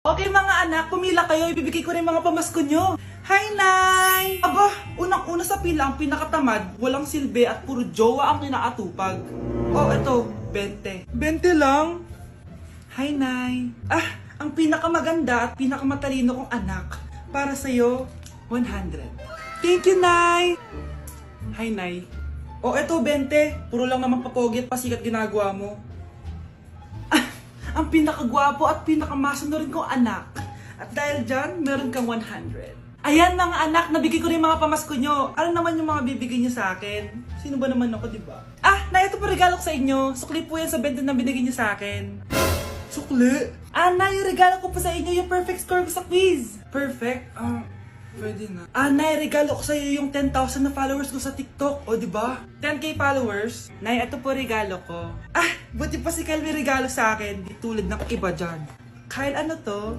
Okay mga anak, pumila kayo. Ibibigay ko rin mga pamasko nyo. Hi, Nay! Aba, unang-una sa pila ang pinakatamad, walang silbi at puro jowa ang kinaatupag. Oh, eto, 20. 20 lang? Hi, Nay! Ah, ang pinakamaganda at pinakamatalino kong anak. Para sa'yo, 100. Thank you, Nay! Hi, Nay. Oh, eto, 20. Puro lang naman papogi at pasikat ginagawa mo. Ang pinakagwapo at pinakamasano rin kong anak. At dahil dyan, meron kang 100. Ayan mga anak, nabigay ko rin mga pamasko nyo. Ano naman yung mga bibigay nyo sa akin? Sino ba naman ako, diba? Ah, na ito po regalo ko sa inyo. Sukli po yan sa 20 na binigay nyo sa akin. Sukli? Na yung regalo ko po sa inyo, yung perfect score ko sa quiz. Perfect? Pwede na. Nay, regalo ko sa iyo yung 10,000 na followers ko sa TikTok. O, diba? 10k followers. Nay, ito po regalo ko. Buti pa si Kyle may regalo sa akin. Di tulad ng iba dyan. Kyle, ano to?